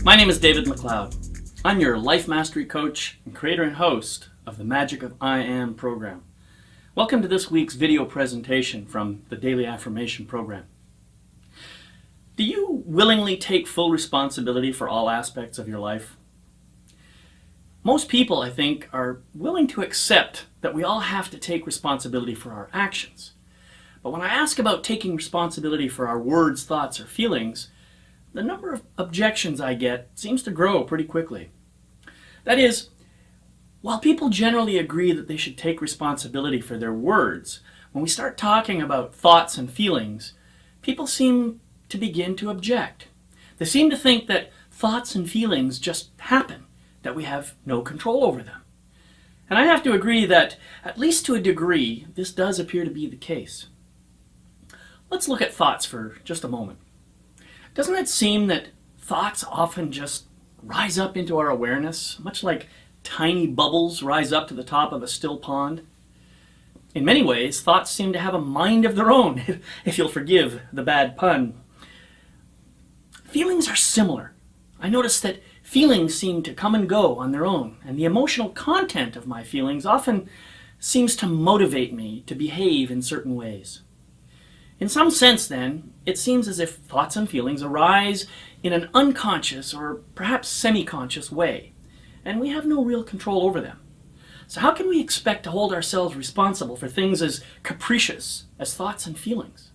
My name is David McLeod. I'm your life mastery coach and creator and host of the Magic of I Am program. Welcome to this week's video presentation from the Daily Affirmation program. Do you willingly take full responsibility for all aspects of your life? Most people, I think, are willing to accept that we all have to take responsibility for our actions. But when I ask about taking responsibility for our words, thoughts, or feelings, the number of objections I get seems to grow pretty quickly. That is, while people generally agree that they should take responsibility for their words, when we start talking about thoughts and feelings, people seem to begin to object. They seem to think that thoughts and feelings just happen, that we have no control over them. And I have to agree that, at least to a degree, this does appear to be the case. Let's look at thoughts for just a moment. Doesn't it seem that thoughts often just rise up into our awareness, much like tiny bubbles rise up to the top of a still pond? In many ways, thoughts seem to have a mind of their own, if you'll forgive the bad pun. Feelings are similar. I notice that feelings seem to come and go on their own, and the emotional content of my feelings often seems to motivate me to behave in certain ways. In some sense, then, it seems as if thoughts and feelings arise in an unconscious or perhaps semi-conscious way, and we have no real control over them. So how can we expect to hold ourselves responsible for things as capricious as thoughts and feelings?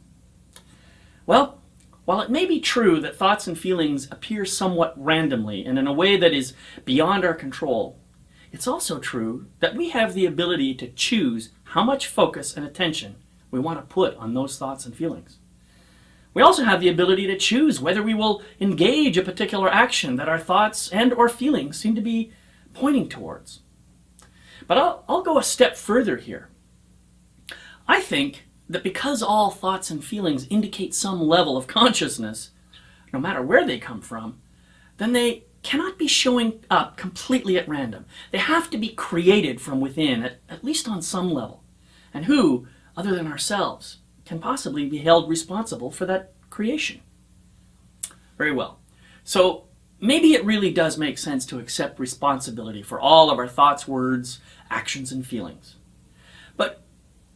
Well, while it may be true that thoughts and feelings appear somewhat randomly and in a way that is beyond our control, it's also true that we have the ability to choose how much focus and attention we want to put on those thoughts and feelings. We also have the ability to choose whether we will engage a particular action that our thoughts and or feelings seem to be pointing towards. But I'll go a step further here. I think that because all thoughts and feelings indicate some level of consciousness, no matter where they come from, then they cannot be showing up completely at random. They have to be created from within, at least on some level. And who, other than ourselves, can possibly be held responsible for that creation? Very well. So maybe it really does make sense to accept responsibility for all of our thoughts, words, actions, and feelings. But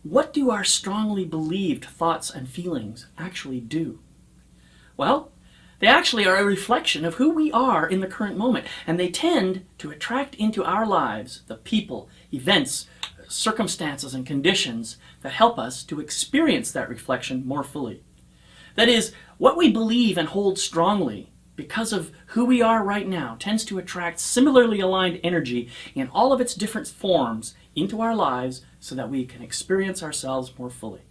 what do our strongly believed thoughts and feelings actually do? Well, they actually are a reflection of who we are in the current moment, and they tend to attract into our lives the people, events, circumstances, and conditions that help us to experience that reflection more fully. That is, what we believe and hold strongly because of who we are right now tends to attract similarly aligned energy in all of its different forms into our lives so that we can experience ourselves more fully.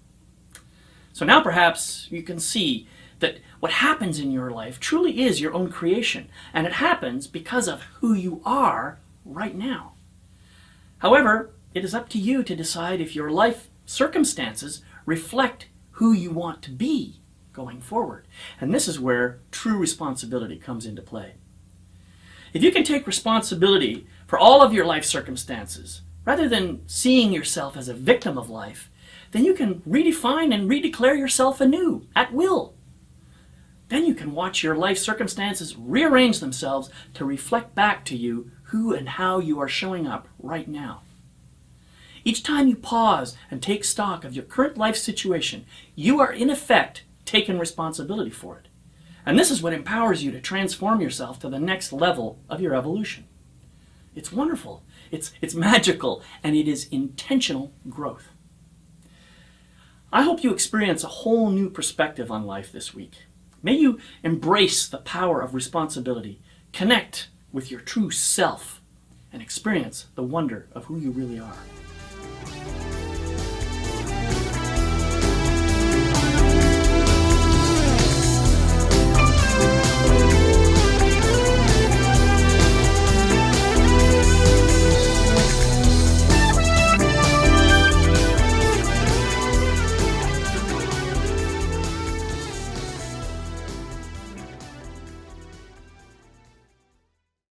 So now perhaps you can see that what happens in your life truly is your own creation, and it happens because of who you are right now. However, it is up to you to decide if your life circumstances reflect who you want to be going forward. And this is where true responsibility comes into play. If you can take responsibility for all of your life circumstances, rather than seeing yourself as a victim of life, then you can redefine and redeclare yourself anew, at will. Then you can watch your life circumstances rearrange themselves to reflect back to you who and how you are showing up right now. Each time you pause and take stock of your current life situation, you are in effect taking responsibility for it. And this is what empowers you to transform yourself to the next level of your evolution. It's wonderful, it's magical, and it is intentional growth. I hope you experience a whole new perspective on life this week. May you embrace the power of responsibility, connect with your true self, and experience the wonder of who you really are.